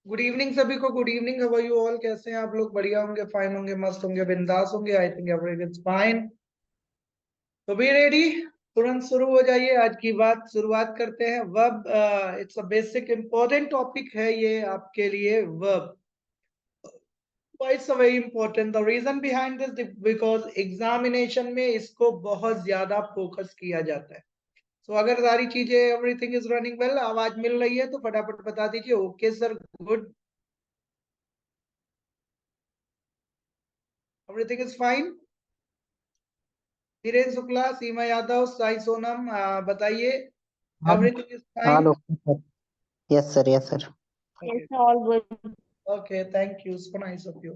Good evening सभी को। Good evening. How are you all? कैसे हैं आप लोग? बढ़िया होंगे, फाइन होंगे, मस्त होंगे, बिंदास होंगे। I think everything is fine. तो बी रेडी। तुरंत शुरू हो जाइए। आज की बात शुरुआत करते हैं। Verb, it's a basic important topic है ये आपके लिए। Verb, why it's a very important, the reason behind this because examination में इसको बहुत ज्यादा फोकस किया जाता है। तो अगर सारी चीजें एवरीथिंग इज रनिंग वेल, आवाज मिल रही है तो फटाफट बता दीजिए। Okay sir, good, everything is fine. Dhirendra Shukla, Seema Yadav, Sai Sonam, बताइए। हाँ। एवरीथिंग इज हाँ fine? Doctor sir. Yes sir, yes sir. Yes, all good. Okay, thank you, so nice of you.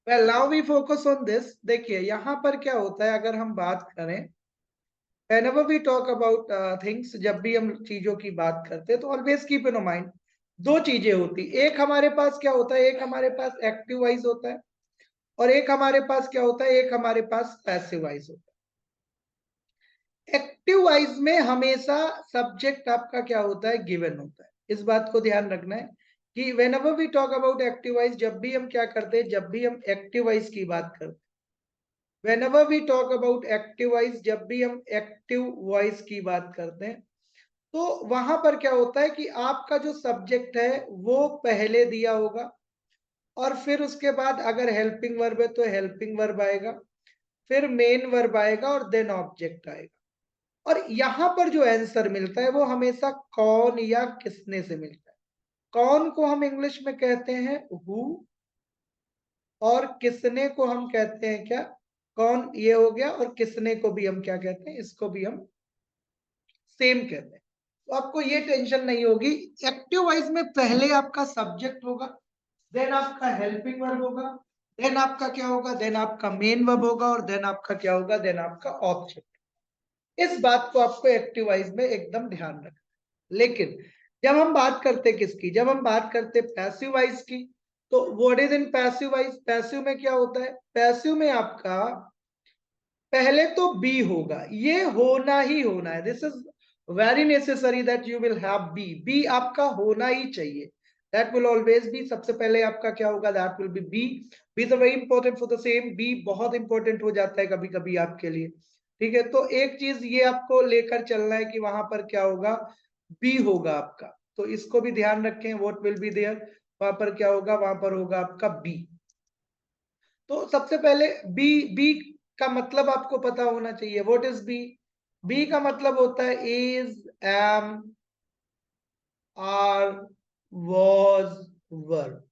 Well, now we focus on this. देखिए यहाँ पर क्या होता है, अगर हम बात करें, whenever we talk about things, जब भी हम चीजों की बात करते हैं तो ऑलवेज कीप इन माइंड दो चीजें होती। एक हमारे पास क्या होता है, एक हमारे पास एक्टिव वॉइस होता है, और एक हमारे पास क्या होता है, एक हमारे पास पैसिव वॉइस होता है। एक्टिव वॉइस में हमेशा सब्जेक्ट आपका क्या होता है, गिवन होता है। इस बात को ध्यान रखना है कि whenever we talk about active voice, जब भी हम क्या करते हैं, जब भी हम एक्टिव वॉइस की बात करते हैं, whenever we talk about active voice, जब भी हम एक्टिव वॉइस की बात करते हैं, तो वहां पर क्या होता है कि आपका जो सब्जेक्ट है वो पहले दिया होगा, और फिर उसके बाद अगर हेल्पिंग वर्ब है तो हेल्पिंग वर्ब आएगा, फिर मेन वर्ब आएगा, और देन ऑब्जेक्ट आएगा। और यहां पर जो आंसर मिलता है वो हमेशा कौन या किसने से मिलता है। कौन को हम इंग्लिश में कहते हैं हु, और किसने को हम कहते हैं क्या, कौन। ये हो गया। और किसने को भी हम क्या कहते हैं, इसको भी हम सेम कहते हैं। तो आपको ये टेंशन नहीं होगी। एक्टिव वॉइस में पहले आपका सब्जेक्ट होगा, देन आपका हेल्पिंग वर्ब होगा, देन आपका क्या होगा, देन आपका मेन वर्ब होगा, और देन आपका क्या होगा, देन आपका ऑब्जेक्ट। इस बात को आपको एक्टिव वॉइस में एकदम ध्यान रखना। लेकिन जब हम बात करते किसकी, जब हम बात करते पैसिव वॉइस की, तो what is in passive voice. Passive में क्या होता है, पैसिव में आपका पहले तो बी होगा, ये होना ही होना है। This is very necessary that you will have B. B आपका होना ही चाहिए। That will always be. सबसे पहले आपका क्या होगा, that will be B. B is very important for the same. B बहुत इंपॉर्टेंट हो जाता है कभी कभी आपके लिए। ठीक है, तो एक चीज ये आपको लेकर चलना है कि वहां पर क्या होगा, बी होगा आपका। तो इसको भी ध्यान रखें, व्हाट विल बी देयर। वहां पर क्या होगा, वहां पर होगा आपका बी। तो सबसे पहले बी, बी का मतलब आपको पता होना चाहिए। What is B? बी का मतलब होता है इज, एम, आर, वॉज, वर।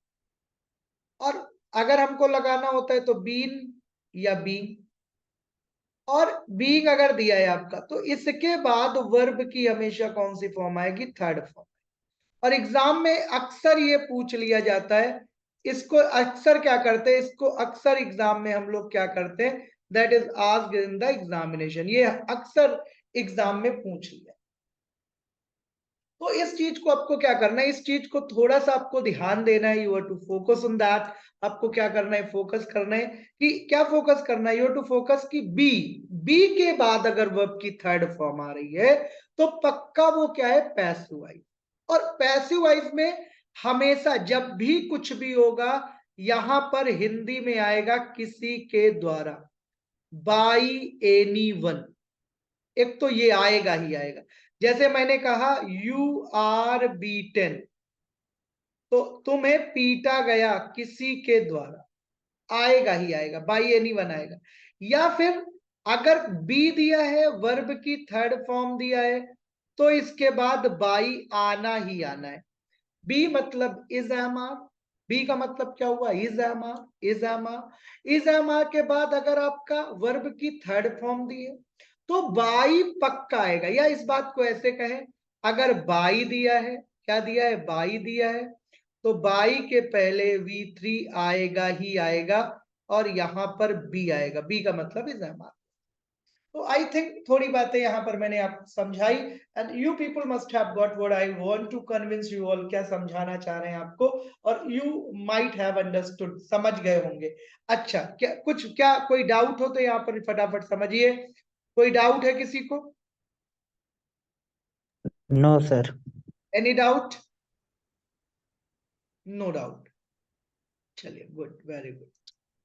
और अगर हमको लगाना होता है तो बीन या बीइंग। और बीइंग अगर दिया है आपका तो इसके बाद वर्ब की हमेशा कौन सी फॉर्म आएगी, थर्ड फॉर्म। और एग्जाम में अक्सर ये पूछ लिया जाता है। इसको अक्सर क्या करते हैं, इसको अक्सर एग्जाम में हम लोग क्या करते हैं, that is asked in the examination. ये अक्सर एग्जाम में पूछ लिया। तो इस चीज को आपको क्या करना है, इस चीज को थोड़ा सा आपको ध्यान देना है। You have to focus on that. आपको क्या करना है, फोकस करना है कि क्या फोकस करना है, यू हैव टू फोकस कि बी, बी के बाद अगर वर्ब की थर्ड फॉर्म आ रही है तो पक्का वो क्या है, पैसिव वॉइस। और पैसिव वॉइस में हमेशा जब भी कुछ भी होगा, यहां पर हिंदी में आएगा किसी के द्वारा, बाई एनी वन। एक तो ये आएगा ही आएगा। जैसे मैंने कहा यू आर बीटेन, तो तुम्हें पीटा गया किसी के द्वारा, आएगा ही आएगा, बाई एनी वन आएगा। या फिर अगर बी दिया है, वर्ब की थर्ड फॉर्म दिया है, तो इसके बाद बाई आना ही आना है। बी मतलब इज एमार। बी का मतलब क्या हुआ, is Emaar, is Emaar. Is Emaar के बाद अगर आपका वर्ब की थर्ड फॉर्म दी है तो बाई पक्का आएगा। या इस बात को ऐसे कहें, अगर बाई दिया है, क्या दिया है, बाई दिया है, तो बाई के पहले V3 आएगा ही आएगा, और यहां पर बी आएगा। बी का मतलब इज एमार। तो आई थिंक थोड़ी बातें यहां पर मैंने आपको समझाई, and you people must have got what I want to convince you all. क्या समझाना चाह रहे हैं आपको, और यू माइट हैव अंडरस्टूड, समझ गए होंगे। अच्छा, क्या कुछ, क्या कोई डाउट हो तो यहाँ पर फटाफट समझिए। कोई डाउट है किसी को? No sir. Any doubt? No doubt. चलिए गुड, वेरी गुड।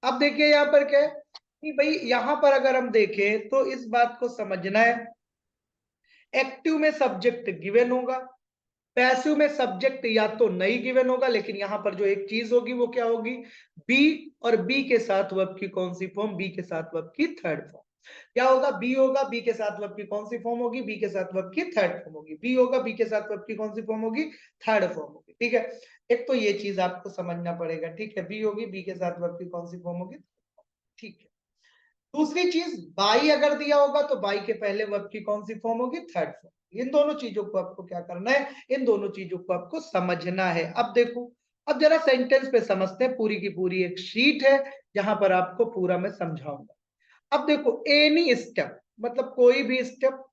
अब देखिए यहाँ पर क्या है कि भाई यहाँ पर अगर हम देखें तो इस बात को समझना है, एक्टिव में सब्जेक्ट गिवन होगा, पैसिव में सब्जेक्ट या तो नहीं गिवन होगा, लेकिन यहां पर जो एक चीज होगी वो क्या होगी, बी, और बी के साथ वर्ब की कौन सी फॉर्म, बी के साथ वर्ब की थर्ड फॉर्म। क्या होगा, बी होगा, बी के साथ वर्ब की कौन सी फॉर्म होगी, बी के साथ वर्ब की थर्ड फॉर्म होगी, बी होगा, बी के साथ वर्ब की कौन सी फॉर्म होगी, थर्ड फॉर्म होगी। ठीक है, एक तो ये चीज आपको समझना पड़ेगा। ठीक है, बी होगी, बी के साथ वर्ब की कौन सी फॉर्म होगी। ठीक है, दूसरी चीज, बाई अगर दिया होगा तो बाई के पहले वर्ब की कौन सी फॉर्म होगी, थर्ड फॉर्म। इन दोनों चीजों को आपको क्या करना है, इन दोनों चीजों को आपको समझना है। अब देखो, अब जरा सेंटेंस पे समझते हैं। पूरी की पूरी एक शीट है जहां पर आपको पूरा मैं समझाऊंगा। अब देखो, एनी स्टेप मतलब कोई भी स्टेप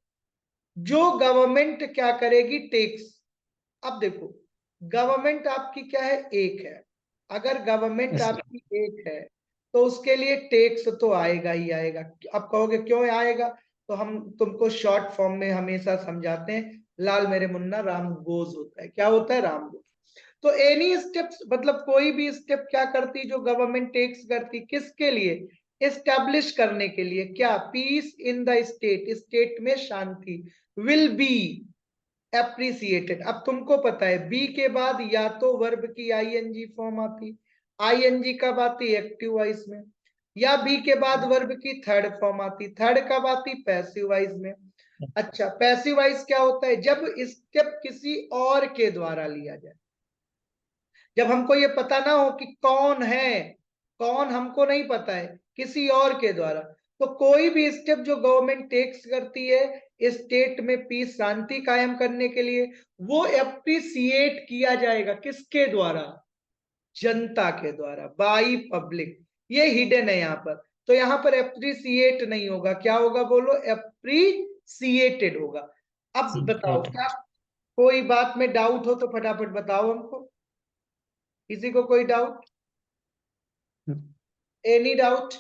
जो गवर्नमेंट क्या करेगी, टेक्स। अब देखो, गवर्नमेंट आपकी क्या है, एक है। अगर गवर्नमेंट Yes, sir. आपकी एक है तो उसके लिए टैक्स तो आएगा ही आएगा। अब कहोगे क्यों आएगा, तो हम तुमको शॉर्ट फॉर्म में हमेशा समझाते हैं, लाल मेरे मुन्ना राम गोज होता है। क्या होता है, राम गोज। तो एनी स्टेप्स मतलब कोई भी स्टेप क्या करती, जो गवर्नमेंट टेक्स करती, किसके लिए, एस्टैब्लिश करने के लिए। क्या, peace in the state, state में शांति, विल बी एप्रिसिएटेड। अब तुमको पता है बी के बाद या तो वर्ब की आईएनजी फॉर्म आती, आईएनजी कब आती, एक्टिव वॉइस में, या बी के बाद वर्ब की थर्ड फॉर्म आती, थर्ड कब आती, पैसिव वॉइस में। अच्छा, पैसिव वॉइस क्या होता है, जब स्टेप किसी और के द्वारा लिया जाए, जब हमको ये पता ना हो कि कौन है, कौन हमको नहीं पता है, किसी और के द्वारा। तो कोई भी स्टेप जो गवर्नमेंट टेक्स करती है स्टेट में पीस शांति कायम करने के लिए, वो एप्रिसिएट किया जाएगा किसके द्वारा, जनता के द्वारा, बाई पब्लिक। ये हिडन है यहाँ पर। तो यहाँ पर एप्रिसिएट नहीं होगा, क्या होगा बोलो, एप्रिसिएटेड होगा। अब बताओ, Appreciate. क्या कोई बात में डाउट हो तो फटाफट बताओ हमको, किसी को कोई doubt, any doubt,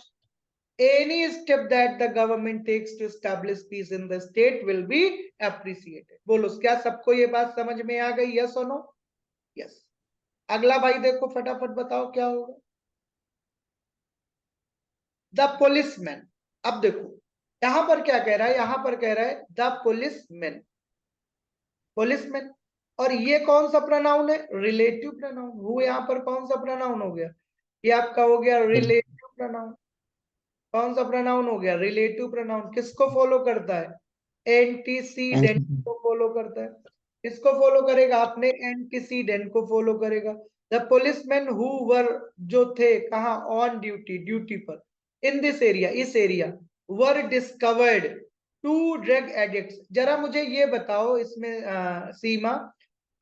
any step that the government takes to establish peace in the state will be appreciated। बोलो, क्या सबको ये बात समझ में आ गई, यस और नो, यस। अगला भाई देखो, फटाफट बताओ क्या होगा, द पुलिसमैन। अब देखो यहां पर क्या कह रहा है, यहां पर कह रहा है द पुलिसमैन, पुलिसमैन। और ये कौन सा प्रोनाउन है, रिलेटिव प्रोनाउन। वो यहां पर कौन सा प्रोनाउन हो गया, ये आपका हो गया रिलेटिव प्रोनाउन। कौन सा प्रोनाउन हो गया, रिलेटिव प्रोनाउन। किसको फॉलो करता है, एंटीसीडेंट And को फॉलो करता है। किसको फॉलो करेगा, आपने एंटीसीडेंट को फॉलो करेगा। द पुलिसमैन हु वर, जो थे कहा, ऑन ड्यूटी, ड्यूटी पर, इन दिस एरिया, इस area, were discovered to drug addicts. जरा मुझे ये बताओ इसमें सीमा,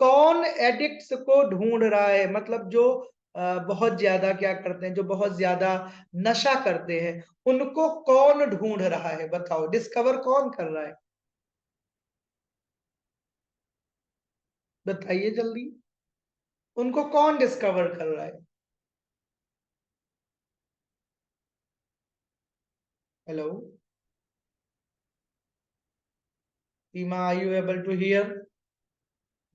कौन एडिक्ट्स को ढूंढ रहा है, मतलब जो बहुत ज्यादा क्या करते हैं, जो बहुत ज्यादा नशा करते हैं, उनको कौन ढूंढ रहा है, बताओ, डिस्कवर कौन कर रहा है, बताइए जल्दी, उनको कौन डिस्कवर कर रहा है। Hello Seema, are you able to hear,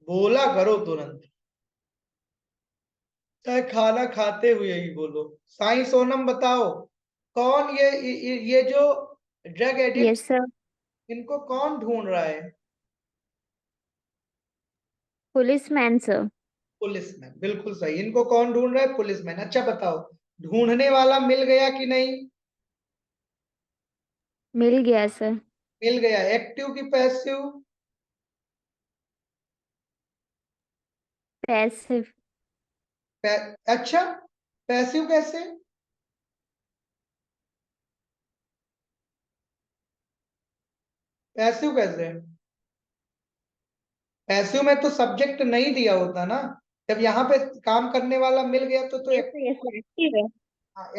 बोला करो तुरंत, चाहे खाना खाते हुए ही बोलो। साई सोनम बताओ, कौन ये जो ड्रग एडिक्ट, यस सर, इनको कौन ढूंढ रहा है, पुलिसमैन सर। पुलिसमैन, बिल्कुल सही। इनको कौन ढूंढ रहा है, पुलिसमैन। अच्छा बताओ, ढूंढने वाला मिल गया कि नहीं, मिल गया सर। मिल गया। एक्टिव की पैसिव, पैसिव। अच्छा, पैसिव कैसे, पैसिव कैसे, पैसिव में तो सब्जेक्ट नहीं दिया होता ना, जब यहाँ पे काम करने वाला मिल गया तो yes sir, yes sir, active है।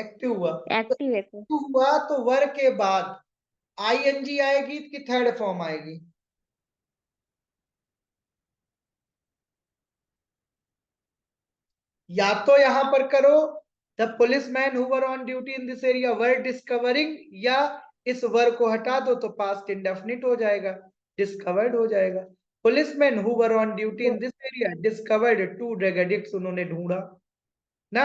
एक्टिव हुआ। तो एक्टिव है सर। active हुआ तो वर्ग के बाद आईएनजी आएगी कि थर्ड फॉर्म आएगी, या तो यहां पर करो the policeman who were on duty in this area were discovering, या इस वर्ग को हटा दो तो पास्ट इंडेफिनिट हो जाएगा, डिस्कवर्ड हो जाएगा। Policeman who were on duty in this area discovered 2 drug addicts, उन्होंने ढूंढा ना।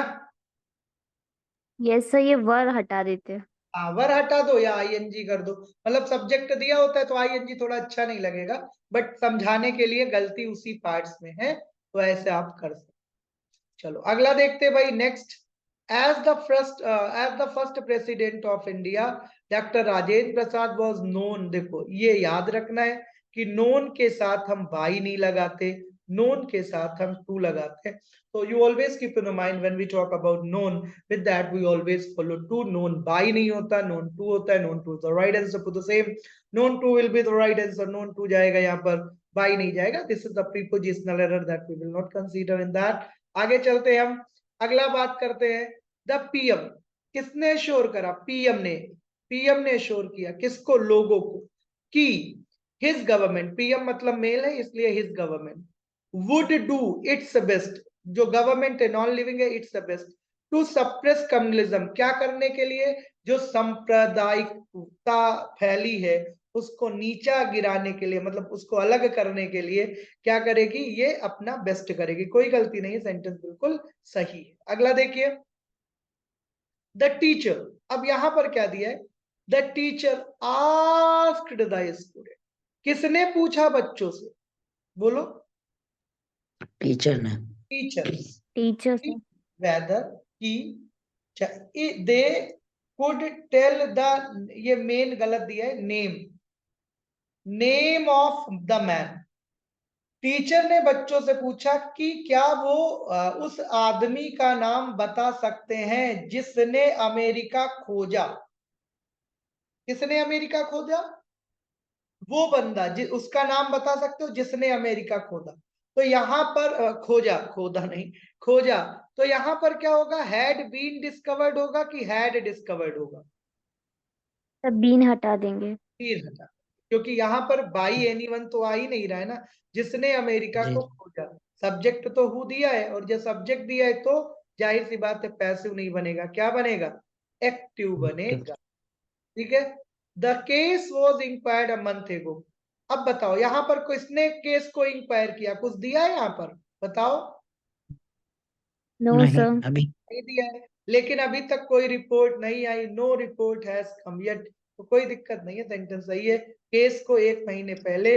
यस सर, ये वर हटा देते। वर हटा दो या आईएनजी कर दो, मतलब सब्जेक्ट दिया होता है तो आईएनजी थोड़ा अच्छा नहीं लगेगा, बट समझाने के लिए गलती उसी पार्ट्स में है, तो ऐसे आप कर सकते। चलो अगला देखते भाई, next. As the first president of India doctor Rajendra Prasad was known. देखो ये याद रखना है कि नोन के साथ हम बाई नहीं लगाते, नोन के साथ हम टू लगाते हैं। तो you always keep in mind when we talk about known, with that we always follow to. Known by नहीं होता, नोन टू होता है। Known to is the right answer for the same, known to will be the right answer, known to जाएगा यहाँ पर, by नहीं जाएगा। This is the prepositional error that we will not consider in that. आगे चलते हैं हम, अगला बात करते हैं। द पीएम, किसने शोर करा? पीएम ने। पीएम ने शोर किया किसको? लोगों को, कि हिज गवर्नमेंट, पीएम मतलब मेल है इसलिए his government, would do its best, जो गवर्नमेंट है नॉन लिविंग है, its best to suppress communalism, क्या करने के लिए? जो सांप्रदायिकता फैली है उसको नीचा गिराने के लिए, मतलब उसको अलग करने के लिए क्या करेगी? ये अपना बेस्ट करेगी। कोई गलती नहीं है, सेंटेंस बिल्कुल सही है। अगला देखिए, द टीचर। अब यहां पर क्या दिया है? The teacher asked the student, किसने पूछा बच्चों से? बोलो। टीचर ने। टीचर। Teacher sir. वेदर की दे कुड टेल द, ये मेन गलत दिया है, name, name of the man. Teacher ने बच्चों से पूछा कि क्या वो उस आदमी का नाम बता सकते हैं जिसने अमेरिका खोजा। किसने अमेरिका खोजा? वो बंदा उसका नाम बता सकते हो जिसने अमेरिका खोदा। तो यहां पर खोजा, खोदा नहीं, खोजा। तो यहां पर क्या होगा? हैड बीन डिस्कवर्ड होगा कि हैड डिस्कवर्ड होगा? सर बीन हटा देंगे। तीर हटा, क्योंकि यहाँ पर बाई एनीवन तो आ ही नहीं रहा है ना, जिसने अमेरिका जी। को खोजा। सब्जेक्ट तो हु दिया है, और जब सब्जेक्ट दिया है तो जाहिर सी बात है पैसिव नहीं बनेगा, क्या बनेगा? एक्टिव बनेगा। ठीक है। The case was inquired a month एगो। अब बताओ यहाँ पर किसने केस को इंक्वायर किया? कुछ दिया है यहाँ पर? बताओ। नो नहीं सर। अभी। नहीं दिया है, लेकिन अभी तक कोई रिपोर्ट नहीं आई, no report has come yet, तो कोई दिक्कत नहीं है, सेंटेंस सही है। केस को 1 महीने पहले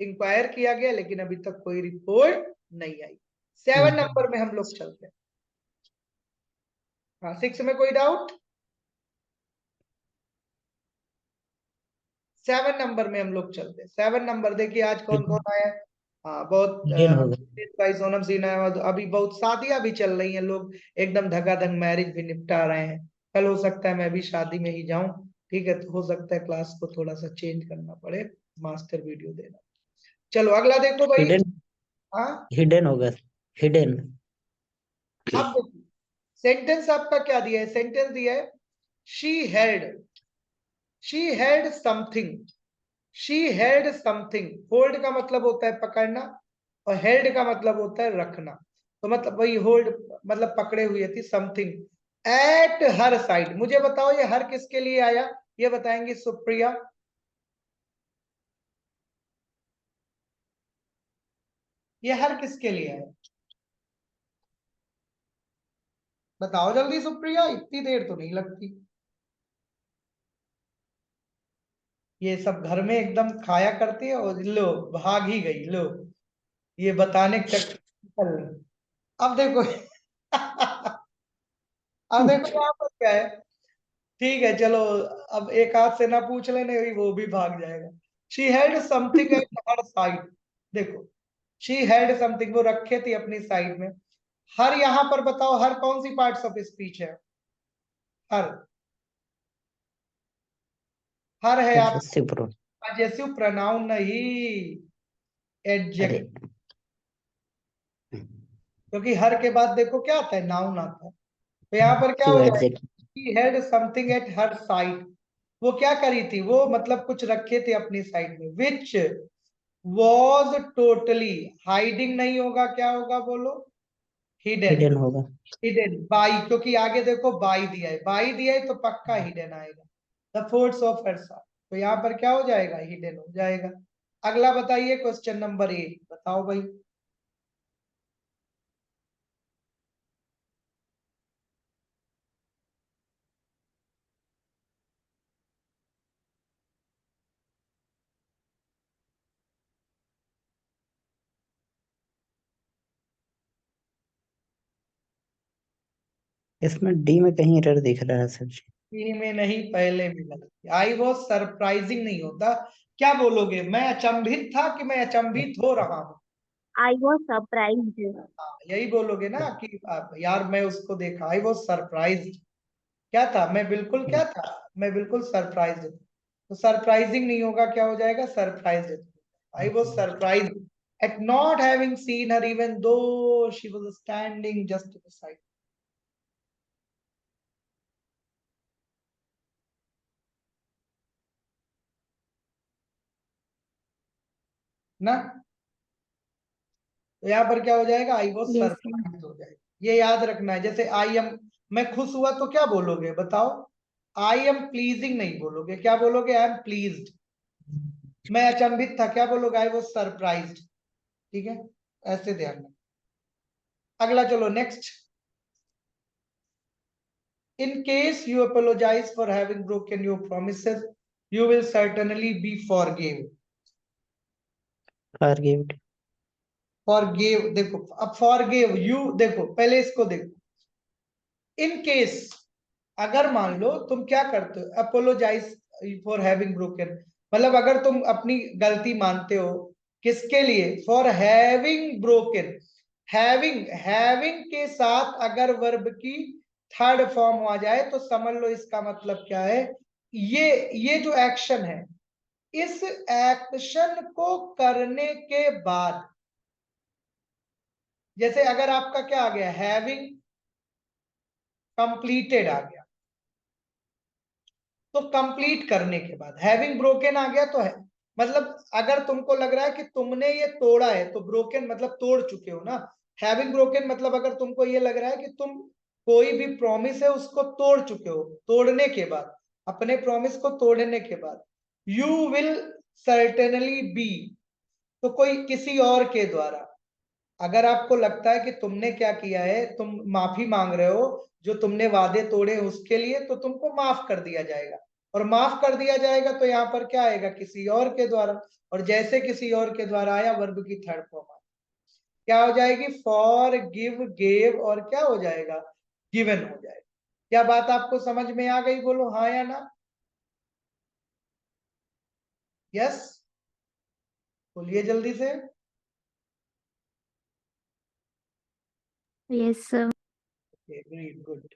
इंक्वायर किया गया, लेकिन अभी तक कोई रिपोर्ट नहीं आई। 7 नंबर में हम लोग चलते हैं। हाँ, 6 में कोई डाउट? 7 नंबर में हम लोग चलते हैं। 7 नंबर देखिए आज कौन कौन आया है। हाँ, बहुत हिडन हो गया। भाई सोनम सिन्हा है, और अभी बहुत शादियां भी चल रही हैं, लोग एकदम धगाधग मैरिज भी निपटा रहे हैं। कल हो सकता है मैं भी शादी में ही जाऊं, ठीक है, तो हो सकता है क्लास को थोड़ा सा चेंज करना पड़े, मास्टर वीडियो देना। चलो अगला देखो भाई। हिडन। हाँ, हिडन हो गया। हिडन। अब देखो सेंटेंस आपका क्या दिया है? सेंटेंस दिया है she had something. She had something, hold का मतलब होता है पकड़ना, और हेल्ड का मतलब होता है रखना। तो मतलब वही होल्ड, मतलब पकड़े हुए थी समथिंग एट हर साइड। मुझे बताओ ये हर किसके लिए आया? ये बताएंगे सुप्रिया। ये हर किसके लिए आया? बताओ जल्दी सुप्रिया, इतनी देर तो नहीं लगती। ये सब घर में एकदम खाया करती है, और लो भाग ही गई, लो ये बताने के चक्कर में। अब देखो अब देखो यहाँ पर क्या है। ठीक है चलो, अब एक हाथ से ना पूछ लेने, वो भी भाग जाएगा। She had something at her side. देखो, शी हैड समथिंग, वो रखे थे अपनी साइड में। हर यहाँ पर बताओ, हर कौन सी पार्ट्स ऑफ स्पीच है? हर, हर है आप, एडजेक्टिव प्रोनाउन। पजेसिव प्रोनाउन नहीं, अरे। एडजेक्टिव। क्योंकि हर के बाद देखो क्या आता है? नाउन आता है। तो यहाँ पर क्या क्यों हो जाएगा? एडजेक्ट। She had something at her side, वो क्या करी थी? वो मतलब कुछ रखे थे अपनी साइड में, विच वॉज टोटली, हाइडिंग नहीं होगा, क्या होगा बोलो? हिडन। हिडन होगा। हिडन बाई, क्योंकि आगे देखो बाई दिया है, बाई दिया है तो पक्का हिडन आएगा। The forts of her side, तो यहाँ पर क्या हो जाएगा? हिडन हो जाएगा। अगला बताइए क्वेश्चन नंबर 8 बताओ भाई। इसमें डी में कहीं एरर दिख रहा है सर जी। डी में नहीं, पहले में गलती। आई वॉज सरप्राइजिंग नहीं होता, क्या बोलोगे? मैं अचंभित था कि मैं अचंभित हो रहा हूँ? I was surprised. हाँ, यही बोलोगे ना कि यार मैं उसको देखा, आई वॉज सरप्राइज्ड। क्या था? मैं बिल्कुल क्या था? मैं बिल्कुल सरप्राइज्ड था। तो सरप्राइजिंग नहीं होगा, क्या हो जाएगा? Surprised. I was surprised eight not having scene her even though she was standing just beside ना। तो यहाँ पर क्या हो जाएगा? I was Yes, sir. Surprised हो जाएगा। ये याद रखना है। जैसे आई एम, मैं खुश हुआ तो क्या बोलोगे बताओ? आई एम प्लीजिंग नहीं बोलोगे, क्या बोलोगे? I am pleased. मैं अचंभित था, क्या बोलोगे? I was surprised. ठीक है, ऐसे ध्यान रखना। अगला चलो next. In case you apologize for having broken your promises, you will certainly be forgive. फॉरगिव्ड। Forgive देखो, अब forgive you देखो, पहले इसको देखो। In case, अगर मान लो तुम क्या करते हो, अपोलोजाइज फॉर हैविंग ब्रोकन, मतलब अगर तुम अपनी गलती मानते हो, किसके लिए? For having broken. Having, having के साथ अगर वर्ब की थर्ड फॉर्म आ जाए तो समझ लो इसका मतलब क्या है। ये जो एक्शन है, इस एक्शन को करने के बाद, जैसे अगर आपका क्या आ गया? हैविंग कंप्लीटेड आ गया, तो कंप्लीट करने के बाद हैविंग ब्रोकन आ गया तो है, मतलब अगर तुमको लग रहा है कि तुमने ये तोड़ा है तो ब्रोकन मतलब तोड़ चुके हो ना। हैविंग ब्रोकन मतलब अगर तुमको ये लग रहा है कि तुम कोई भी प्रॉमिस है उसको तोड़ चुके हो, तोड़ने के बाद, अपने प्रॉमिस को तोड़ने के बाद, यू विल सर्टेनली बी, तो कोई किसी और के द्वारा, अगर आपको लगता है कि तुमने क्या किया है, तुम माफी मांग रहे हो जो तुमने वादे तोड़े उसके लिए, तो तुमको माफ कर दिया जाएगा। और माफ कर दिया जाएगा तो यहाँ पर क्या आएगा? किसी और के द्वारा। और जैसे किसी और के द्वारा आया, वर्ब की थर्ड फॉर्म आया, क्या हो जाएगी? फॉर गिव, गेव, और क्या हो जाएगा? गिवन हो जाएगा। क्या बात आपको समझ में आ गई? बोलो हाँ या ना। यस, बोलिए जल्दी से। Yes, sir. Very good.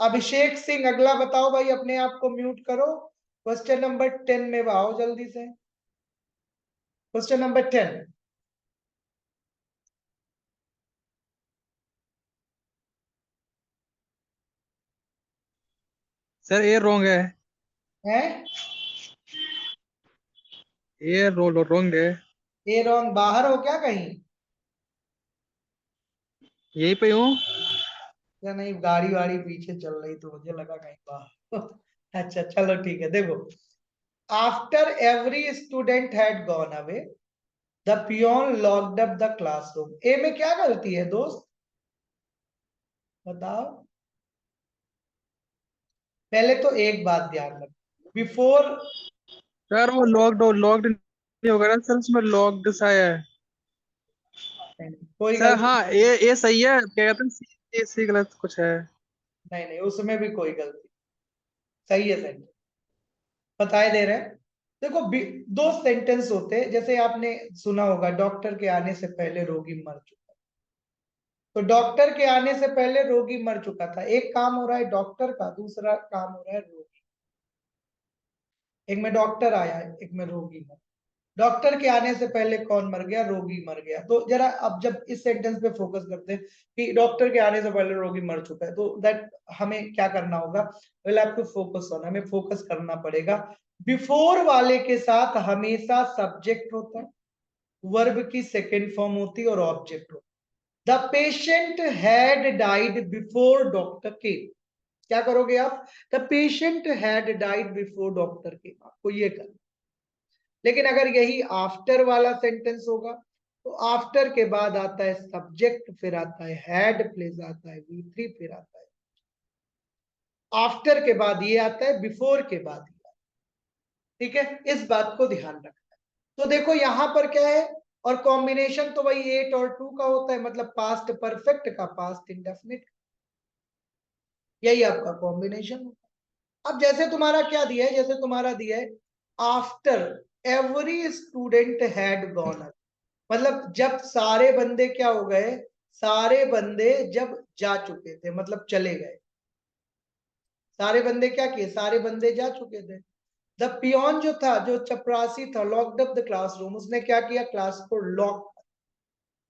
Abhishek Singh अगला बताओ भाई, अपने आप को म्यूट करो। क्वेश्चन नंबर 10 में आओ जल्दी से। Question number 10। सर ये रॉन्ग है। है ये रॉन्ग है। ए रॉन्ग? बाहर हो क्या कहीं? यहीं पे हूँ। या नहीं, गाड़ी वाड़ी पीछे चल रही तो मुझे लगा कहीं बाहर। अच्छा चलो ठीक है, देखो। After every student had gone away, the peon locked up the classroom. A में क्या गलती है दोस्त, बताओ? पहले तो एक बात ध्यान रखो, बिफोर, सर वो लॉक्ड नहीं होगा ना सर, उसमें लॉक्ड सा है। कोई सर गलती हाँ, ये सही है, क्या कहते हैं, सी गलत कुछ है। नहीं, नहीं उसमें भी कोई गलती, सही है सेंटेंस, बताए दे रहे हैं। देखो दो सेंटेंस होते हैं, जैसे आपने सुना होगा, डॉक्टर के आने से पहले रोगी मर चुका। तो डॉक्टर के आने से पहले रोगी मर चुका था, एक काम हो रहा है डॉक्टर का, दूसरा काम हो रहा है रोगी। एक में डॉक्टर आया है, एक में रोगी मर। डॉक्टर के आने से पहले कौन मर गया? रोगी मर गया। तो जरा अब जब इस सेंटेंस पे फोकस करते हैं कि डॉक्टर के आने से पहले रोगी मर चुका है, तो दैट हमें क्या करना होगा? पहले आपको फोकस होना, हमें फोकस करना पड़ेगा। बिफोर वाले के साथ हमेशा सब्जेक्ट होता है, वर्ब की सेकेंड फॉर्म होती है और ऑब्जेक्ट होता है। The patient had died before doctor के, क्या करोगे आप? The patient had died before doctor के, आपको ये करना। लेकिन अगर यही आफ्टर वाला सेंटेंस होगा तो आफ्टर के बाद आता है सब्जेक्ट, फिर आता है हैड, प्लस आता है V3, फिर आता है आफ्टर के बाद ये आता है, बिफोर के बाद ये आता है। ठीक है, इस बात को ध्यान रखना है। तो देखो यहां पर क्या है, और कॉम्बिनेशन तो वही 8 और 2 का होता है, मतलब पास्ट परफेक्ट का पास्ट इंडेफिनिट, यही आपका कॉम्बिनेशन होता है। अब जैसे तुम्हारा क्या दिया है, जैसे तुम्हारा दिया है after every student had gone, मतलब जब सारे बंदे क्या हो गए, सारे बंदे जब जा चुके थे, मतलब चले गए, सारे बंदे क्या किए, सारे बंदे जा चुके थे। द पियोन जो था, जो चपरासी था, लॉक्ड अप द क्लासरूम, उसने क्या किया, क्लास को लॉक,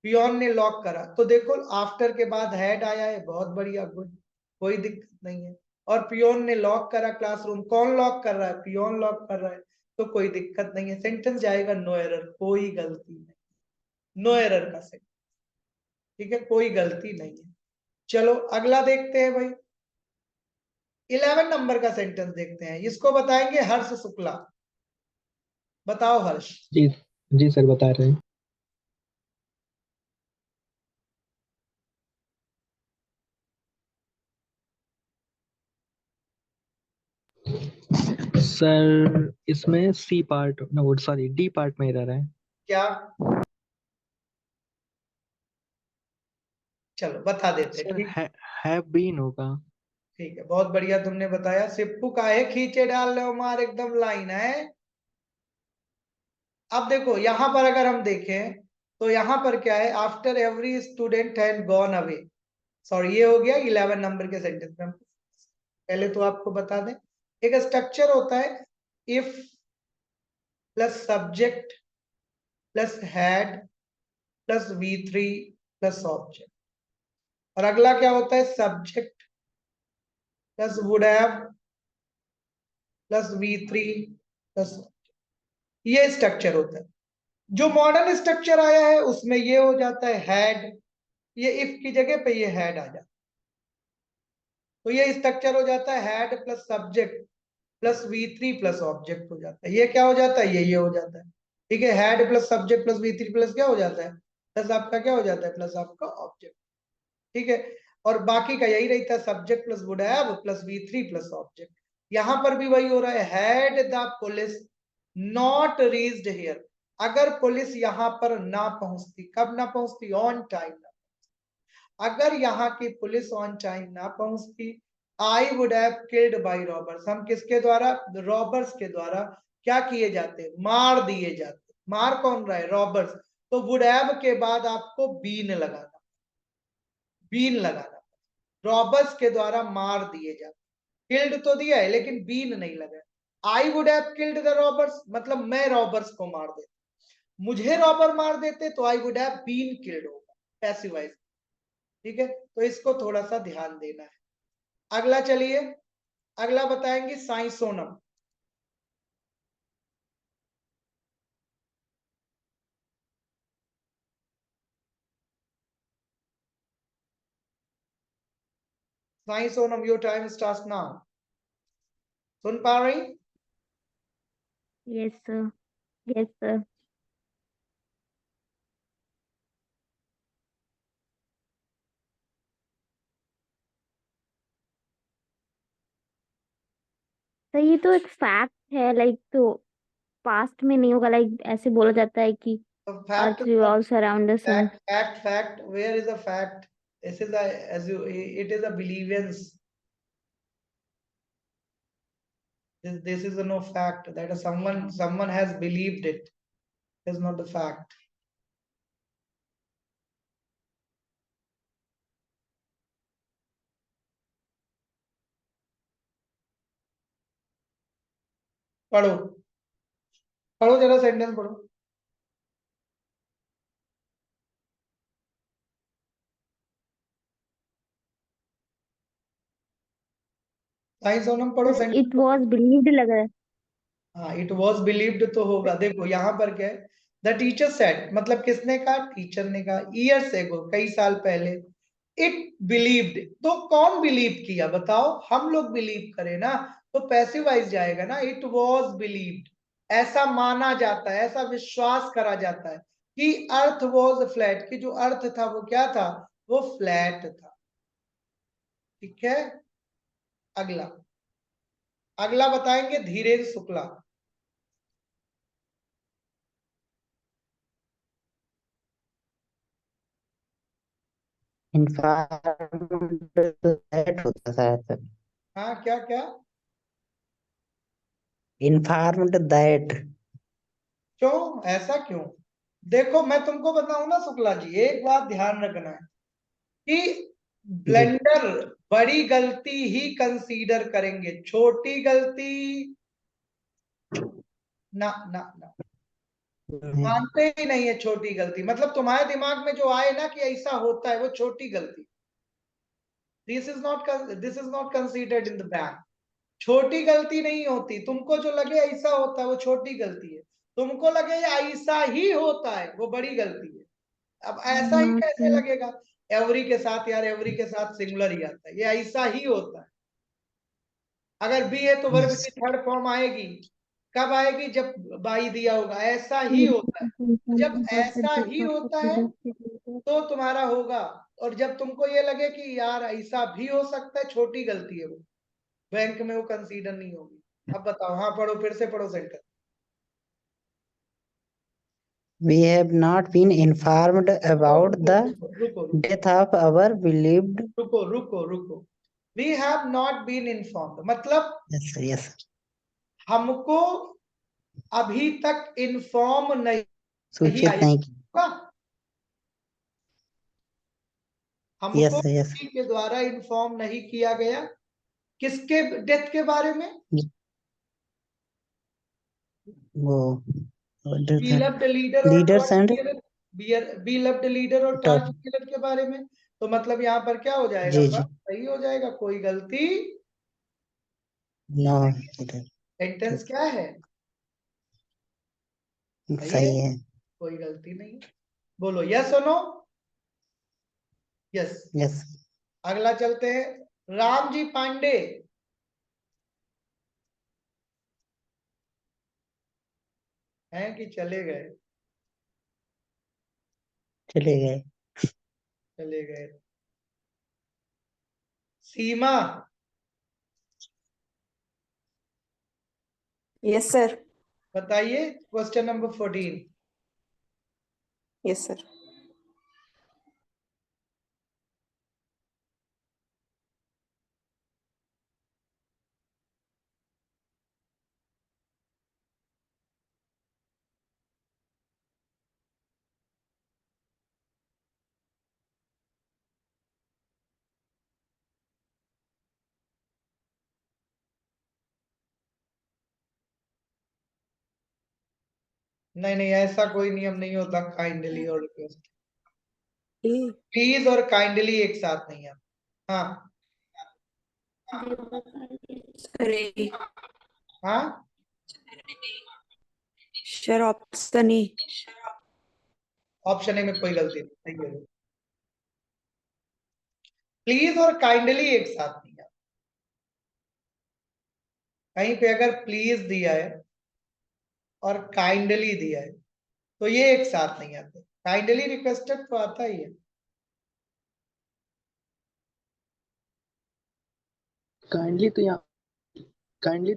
पियोन ने लॉक करा। तो देखो आफ्टर के बाद हैड आया है, बहुत बढ़िया, गुड, कोई दिक्कत नहीं है। और पियोन ने लॉक करा क्लासरूम, कौन लॉक कर रहा है, पियोन लॉक कर रहा है, तो कोई दिक्कत नहीं है, सेंटेंस जाएगा नो एरर, कोई गलती नहीं, नो एरर का सेंटेंस। ठीक है, कोई गलती नहीं है। चलो अगला देखते हैं भाई, 11 नंबर का सेंटेंस देखते हैं, इसको बताएंगे हर्ष शुक्ला। बताओ हर्ष। जी जी सर, बता रहे हैं। सर इसमें C part, no sorry, D part में एरर है। क्या, चलो बता देते हैं, सर ठीक। हैव बीन होगा। ठीक है, बहुत बढ़िया तुमने बताया, सिप्पू का है खींचे डाल रहे हो मार, एकदम लाइन है। अब देखो यहां पर अगर हम देखें तो यहां पर क्या है, after every student had gone away, sorry ये हो गया 11 नंबर के सेंटेंस में। हम पहले तो आपको बता दें, एक स्ट्रक्चर होता है, if plus subject plus had plus V3 plus object, और अगला क्या होता है, subject plus would have plus V3 plus, ये स्ट्रक्चर होता है। जो मॉडर्न स्ट्रक्चर आया है उसमें ये हो जाता है हैड, ये इफ की जगह पे ये हैड आ जाता है, तो ये स्ट्रक्चर हो जाता है had plus subject plus V3 plus object हो जाता है। ये क्या हो जाता है, ये हो जाता है। ठीक है, had plus subject plus V3 plus क्या हो जाता है, प्लस आपका क्या हो जाता है, प्लस आपका ऑब्जेक्ट। ठीक है, और बाकी का यही रहता है, subject plus would have plus V3 plus object. यहां पर भी वही हो रहा है, had the police not reached here, अगर पुलिस यहां पर ना पहुंचती, कब ना पहुंचती, ऑन टाइम ना, अगर यहाँ की पुलिस ऑन टाइम ना पहुंचती, आई would have killed by robbers, हम किसके द्वारा, रॉबर्स के द्वारा क्या किए जाते, मार दिए जाते। मार कौन रहा है, रॉबर्स, तो वुड हैव के बाद आपको बीन लगाना, बीन लगाना, रॉबर्स के द्वारा मार दिए जाते। किल्ड तो दिया है लेकिन बीन नहीं लगा। आई would have killed the robbers, मतलब मैं रॉबर्स को मार देता, मुझे रॉबर मार देते तो I would have been killed होगा, पैसिवाइज। ठीक है, तो इसको थोड़ा सा ध्यान देना है। अगला चलिए, अगला बताएंगे साइंसोनम। साइंसोनम, योर टाइम स्टार्ट्स नाउ। सुन पा रही, Yes, sir. Yes, sir. तो ये तो एक फैक्ट है, लाइक तो पास्ट में नहीं होगा, लाइक ऐसे बोला जाता है कि fact, earth revolves around the sun. Fact, where is a fact, this is as you, it is a believings, this is a no fact, that someone has believed it is not the fact. पढ़ो, पढ़ो जरा sentence पढ़ो। साइंसोनम पढ़ो Sir, sentence. it was believed लग रहा है। हाँ, it was believed तो होगा, देखो यहाँ पर क्या है, द टीचर सेड, मतलब किसने कहा, टीचर ने कहा, ईयर्स एगो, कई साल पहले, इट बिलीव्ड, तो कौन बिलीव किया बताओ, हम लोग बिलीव करें ना, तो पैसिवाइज जाएगा ना, इट वॉज बिलीव्ड। ऐसा माना जाता है, ऐसा विश्वास करा जाता है कि अर्थ वॉज फ्लैट, कि जो अर्थ था वो क्या था, वो फ्लैट था। ठीक है, अगला अगला बताएंगे धीरेन्द्र शुक्ला। इन्फॉर्म्ड दैट होता है सर। हाँ, क्या क्या? Informed that. क्यों, ऐसा क्यों? देखो मैं तुमको बताऊं ना शुक्ला जी, एक बात ध्यान रखना है कि जी ब्लेंडर बड़ी गलती ही कंसीडर करेंगे, छोटी गलती ना ना ना, मानते ही नहीं है छोटी गलती। मतलब तुम्हारे दिमाग में जो आए ना कि ऐसा होता है, वो छोटी गलती। This is not considered in the bank. छोटी गलती नहीं होती। तुमको जो लगे ऐसा होता है वो छोटी गलती है, तुमको लगे ये ऐसा ही होता है वो बड़ी गलती है। अब ऐसा ही कैसे लगेगा? एवरी के साथ यार, एवरी के साथ सिंगुलर ही आता है, ये ऐसा ही होता है। अगर बी है तो वर्ब की थर्ड फॉर्म आएगी, कब आएगी? जब बाई दिया होगा। ऐसा ही होता है, जब ऐसा ही होता है तो तुम्हारा होगा। और जब तुमको ये लगे कि यार ऐसा भी हो सकता है, छोटी गलती है वो, बैंक में वो कंसीडर नहीं होगी। अब बताओ, हाँ पढ़ो, फिर से पढ़ो sentence. we have not been informed about रुको the रुको रुको रुको death of our beloved. रुको रुको रुको। We have not been informed मतलब Yes sir, yes sir. हमको अभी तक इन्फॉर्म नहीं सूचित आया नहीं की। होगा। यस हमको सर, यस किसी के द्वारा इन्फॉर्म नहीं किया गया। किसके डेथ के बारे में? वो beloved लीडर और लीडर्स एंड beloved लीडर और टॉप। टास्क किलर के बारे में। तो मतलब यहाँ पर क्या हो जाएगा? जी बस जी, सही हो जाएगा, कोई गलती। नो सेंटेंस क्या है? सही है, सही है। कोई गलती नहीं। बोलो यस और नो। यस। यस अगला चलते हैं, रामजी पांडे। हैं कि चले गए? चले गए। चले गए। सीमा। Yes sir. बताइए क्वेश्चन नंबर 14। Yes sir. नहीं नहीं, ऐसा कोई नियम नहीं होता काइंडली और रिक्वेस्ट। ए, प्लीज और काइंडली एक साथ नहीं आता। हाँ सर हाँ, sir option A. Option A में कोई गलती नहीं, सही है। प्लीज और काइंडली एक साथ नहीं आता। कहीं पे अगर प्लीज दिया है और काइंडली दिया है तो ये एक साथ नहीं आते। काइंडली रिक्वेस्टेड तो आता ही है। काइंडली तो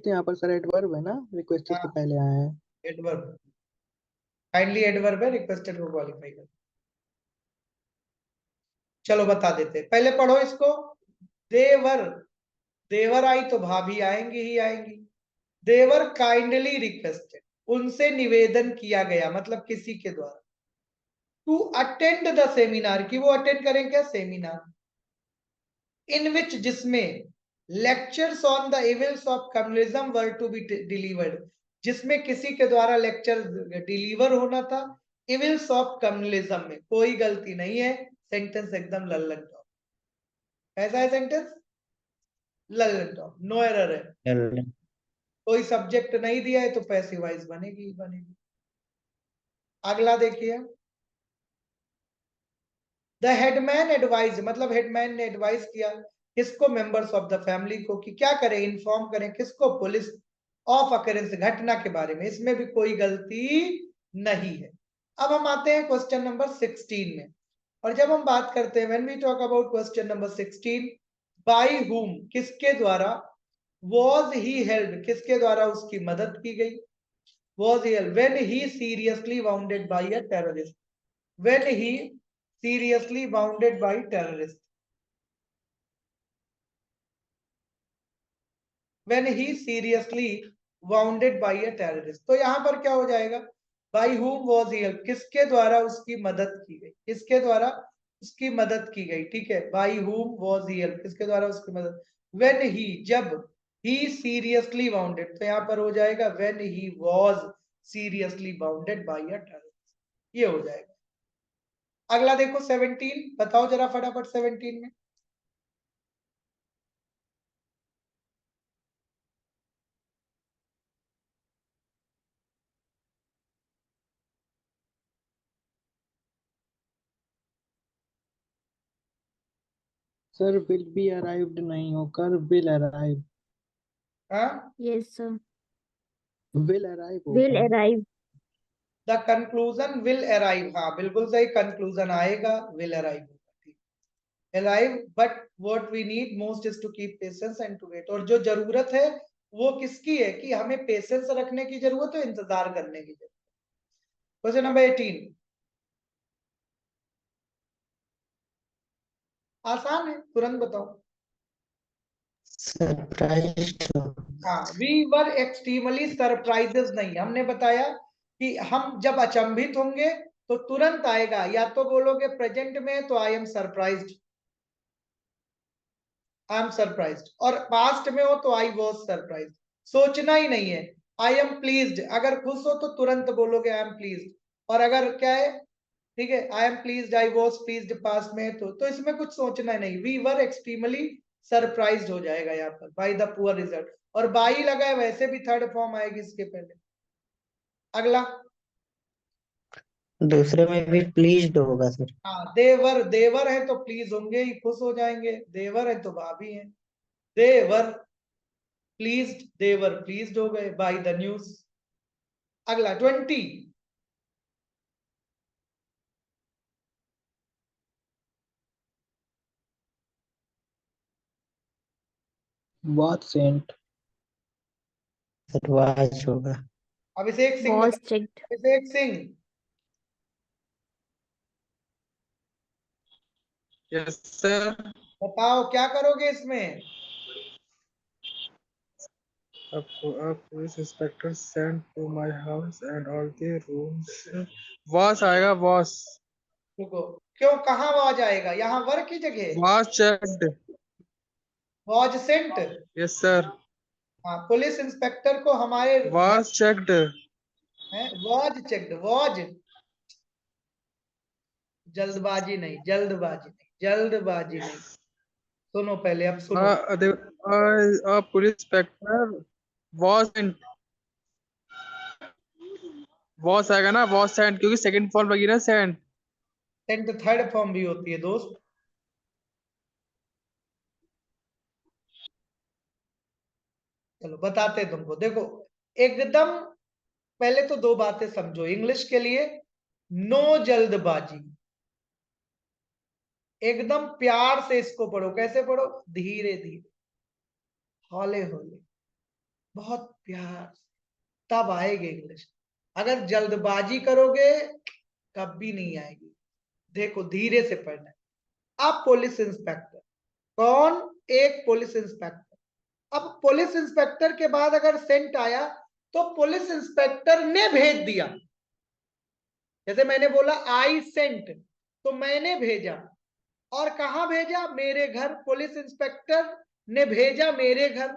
यहाँ पर सर एडवर्ब है ना, रिक्वेस्टेड के हाँ, पहले आया है। एडवर्ब। काइंडली एडवर्ब है, रिक्वेस्टेड को क्वालिफाई कर। चलो बता देते हैं। पहले पढ़ो इसको। देवर, देवर आई तो भाभी आएंगी ही आएंगी। देवर काइंडली रिक्वेस्टेड, उनसे निवेदन किया गया, मतलब किसी के द्वारा, टू अटेंड द सेमिनार, कि वो अटेंड करें क्या? सेमिनार। इन विच, जिसमें lectures on the evils of communism were to be delivered, जिसमें किसी के द्वारा लेक्चर डिलीवर होना था इविल्स ऑफ कम्युनिज्म में। कोई गलती नहीं है, सेंटेंस एकदम लल्लन टॉप। कैसा है sentence? Lallan top, no error है। कोई सब्जेक्ट नहीं दिया है तो पैसिव वॉइस बनेगी ही बनेगी। अगला देखिए, द हेडमैन एडवाइज, मतलब हेडमैन ने एडवाइस किया किसको? मेंबर्स ऑफ द फैमिली को, कि क्या करें? इन्फॉर्म करें किसको? पुलिस ऑफ अकरेंस घटना के बारे में, इसमें भी कोई गलती नहीं है। अब हम आते हैं क्वेश्चन नंबर 16 में, और जब हम बात करते हैं when we talk about question number 16, by whom किसके द्वारा, वॉज ही हेल्प किसके द्वारा उसकी मदद की गई, was he help when he seriously wounded by a terrorist, when he seriously wounded by terrorist, when he seriously wounded by a terrorist। तो यहां पर क्या हो जाएगा, by whom was he helped किसके द्वारा उसकी मदद की गई, किसके द्वारा उसकी मदद की गई, ठीक है, by whom was he helped किसके द्वारा उसकी मदद, when he जब he seriously wounded, तो यहां पर हो जाएगा when he was seriously wounded by a terrorist, ये हो जाएगा। अगला देखो 17, बताओ जरा फटाफट 17 में। सर विल बी अराइव्ड नहीं होकर विल अराइव, हाँ, yes sir, will arrive will होगा। Arrive. The conclusion will arrive, हाँ बिल्कुल सही, कंक्लूजन आएगा, विल अराइव होगा, arrive, but what we need most is to keep patience and to wait, और जो जरूरत है वो किसकी है कि हमें पेशेंस रखने की जरूरत है, इंतजार करने की जरूरत। क्वेश्चन नंबर 18, आसान है, तुरंत बताओ। सरप्राइज्ड हो। हाँ, वी वर एक्सट्रीमली सरप्राइजेस नहीं, हमने बताया कि हम जब अचंभित होंगे तो तुरंत आएगा, या तो बोलोगे प्रेजेंट में तो I am surprised, I am surprised, और पास्ट में हो तो आई वॉज सरप्राइज्ड, सोचना ही नहीं है। आई एम प्लीज्ड, अगर खुश हो तो तुरंत बोलोगे आई एम प्लीज्ड, और अगर क्या है, ठीक है, I am pleased, I was pleased past में, तो इसमें कुछ सोचना ही नहीं, वी वर एक्सट्रीमली सरप्राइज्ड हो जाएगा यहाँ पर बाय द पुअर रिजल्ट, और बाई लगा है वैसे भी थर्ड फॉर्म आएगी इसके पहले। अगला, दूसरे में भी प्लीज्ड होगा सर। हाँ, देवर, देवर है तो प्लीज होंगे ही, खुश हो जाएंगे, देवर है तो भाभी है, देवर प्लीज्ड, देवर प्लीज्ड हो गए बाय द न्यूज। अगला 20, वॉज सेंट, सर वाज होगा। अभिषेक सिंह वॉज बता, checked. Abhishek Singh, yes sir. बताओ क्या करोगे इसमें। A police inspector sent to my house and all the rooms. Was आएगा was. रुको, क्यों, कहाँ वॉज आएगा, यहाँ वर्क की जगह, Was checked. Was sent. Yes sir. हाँ, पुलिस इंस्पेक्टर को हमारे Was checked. Was checked, was, जल्दबाजी नहीं, जल्दबाजी नहीं, जल्दबाजी नहीं, सुनो पहले, अब सुनो। A police inspector was sent. Was आएगा ना was sent क्योंकि second form लगी ना sent. सेंट थर्ड फॉर्म भी होती है दोस्त। चलो बताते हैं तुमको, देखो एकदम पहले तो दो बातें समझो इंग्लिश के लिए, नो जल्दबाजी, एकदम प्यार से इसको पढ़ो, कैसे पढ़ो, धीरे धीरे, हौले हौले, बहुत प्यार से, तब आएगी इंग्लिश। अगर जल्दबाजी करोगे कभी नहीं आएगी, देखो धीरे से पढ़ना है। अब पुलिस इंस्पेक्टर, कौन, एक पुलिस इंस्पेक्टर, अब पुलिस इंस्पेक्टर के बाद अगर सेंट आया तो पुलिस इंस्पेक्टर ने भेज दिया, जैसे मैंने बोला आई सेंट, तो मैंने भेजा, और कहा भेजा, मेरे घर, पुलिस इंस्पेक्टर ने भेजा मेरे घर,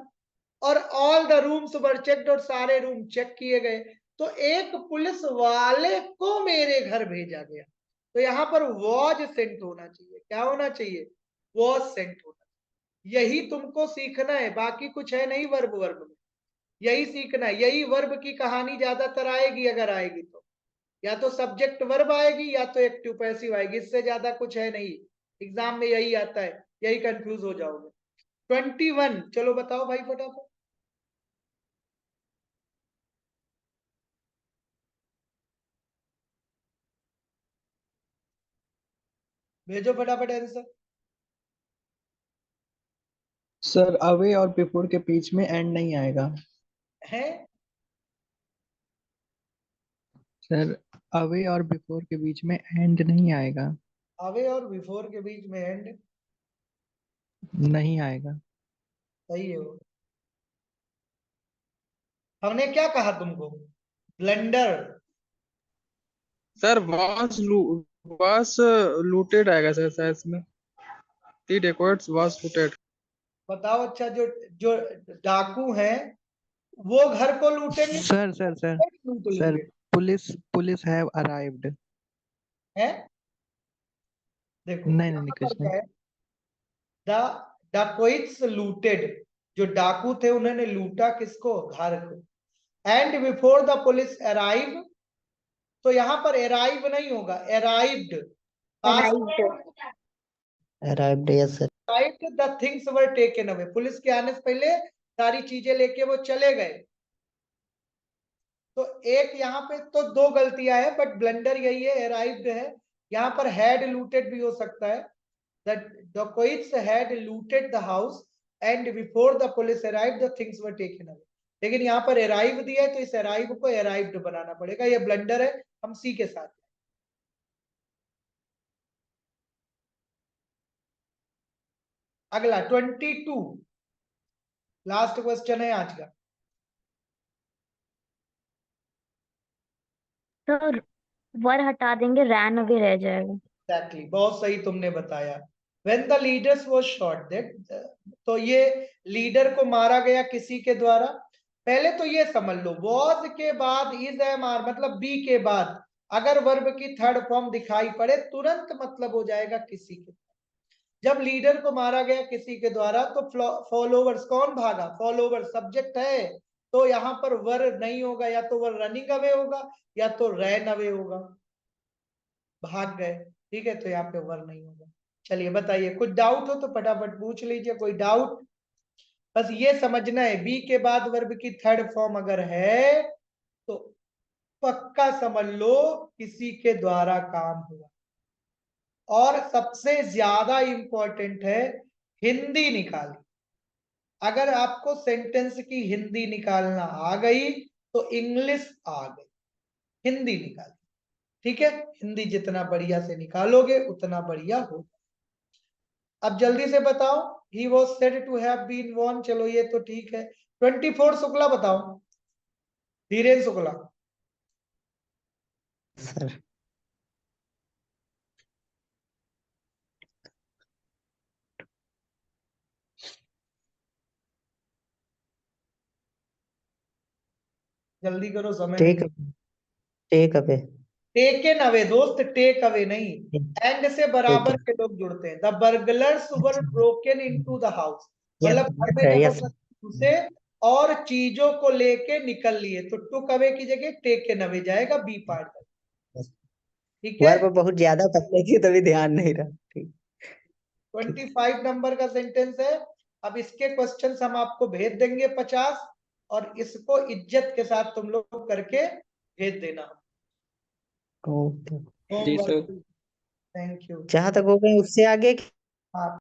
और all the rooms were checked, और सारे रूम चेक किए गए, तो एक पुलिस वाले को मेरे घर भेजा गया, तो यहां पर वॉज सेंट होना चाहिए, क्या होना चाहिए, वॉज सेंट होना चाहिए। यही तुमको सीखना है, बाकी कुछ है नहीं वर्ब, वर्ब में यही सीखना है, यही वर्ब की कहानी ज्यादातर आएगी, अगर आएगी तो या तो सब्जेक्ट वर्ब आएगी या तो एक्टिव पैसिव आएगी, इससे ज्यादा कुछ है नहीं, एग्जाम में यही आता है, यही कंफ्यूज हो जाओगे। 21, चलो बताओ भाई फटाफट। भेजो फटाफट आंसर। सर अवे और बिफोर के बीच में एंड नहीं आएगा। है सर अवे और बिफोर के बीच में एंड नहीं आएगा। अवे और बिफोर के बीच में एंड नहीं आएगा। सही है वो। हमने क्या कहा तुमको? ब्लेंडर। सर was looted आएगा सर शायद इसमें। The dacoits was looted। बताओ। अच्छा, जो जो डाकू हैं वो घर को लूटेंगे, सर सर सर लूट सर लेंगे। Police have arrived. है देखो नहीं नहीं यहाँ नहीं, पर कुछ क्या नहीं। है, द डाकोइट्स लूटेड, जो डाकू थे उन्होंने लूटा किसको? घर को। And before the police arrive, तो यहाँ पर अराइव नहीं होगा, arrived. arrived, yes sir. Arrived the things were taken away, police के आने से पहले सारी चीजें लेके वो चले गए। तो एक यहाँ पे तो दो गलतियां है, बट ब्लंडर यही है, अराइव्ड है। यहाँ पर हैड लूटेड भी हो सकता है। The dacoits had looted the house and before the police arrived the things were taken away। लेकिन यहाँ पर arrive दिया है तो इस arrive को arrived बनाना पड़ेगा, ये ब्लंडर है। हम सी के साथ। अगला 22 लास्ट क्वेश्चन है आज का। तो वर हटा देंगे, रैन अवे रह जाएगा। एग्जैक्टली, बहुत सही तुमने बताया। When the leaders was shot dead, तो ये लीडर को मारा गया किसी के द्वारा। पहले तो ये समझ लो, was के बाद is am are मतलब be के बाद अगर वर्ब की थर्ड फॉर्म दिखाई पड़े तुरंत मतलब हो जाएगा किसी के। जब लीडर को मारा गया किसी के द्वारा तो फॉलोवर्स, कौन भागा? फॉलोवर सब्जेक्ट है, तो यहाँ पर वर नहीं होगा, या तो वर रनिंग अवे होगा या तो रैन अवे होगा, भाग गए। ठीक है, तो यहाँ पे वर नहीं होगा। चलिए बताइए, कुछ डाउट हो तो फटाफट पूछ लीजिए, कोई डाउट? बस ये समझना है, बी के बाद वर्ब की थर्ड फॉर्म अगर है तो पक्का समझ लो किसी के द्वारा काम हुआ। और सबसे ज्यादा इंपॉर्टेंट है हिंदी निकाली। अगर आपको सेंटेंस की हिंदी निकालना आ गई तो इंग्लिश आ गई, हिंदी निकाली। ठीक है, हिंदी जितना बढ़िया से निकालोगे उतना बढ़िया होगा। अब जल्दी से बताओ, he was said to have been warned, चलो ये तो ठीक है। 24 शुक्ला बताओ, धीरेन्द्र शुक्ला। Sir, जल्दी करो, समय take नहीं। take away. टेकन अवे दोस्त, टेक अवे नहीं। एंड से बराबर Take के लोग जुड़ते हैं। The burglars were broken into the house, yes मतलब घर में yes जबरदस्ती घुसे और चीजों को लेके निकल लिए, तो टुक अवे की जगह टेकन अवे जाएगा, बी पार्ट। yes। ठीक है, वर्ब बहुत ज्यादा पहले की तभी ध्यान नहीं रहा। ठीक 25 नंबर का सेंटेंस है। अब इसके क्वेश्चंस हम आपको भेज देंगे 50, और इसको इज्जत के साथ तुम लोग करके भेज देना। ओके। जी सर। Thank you. जहां तक हो गए उससे आगे हाँ।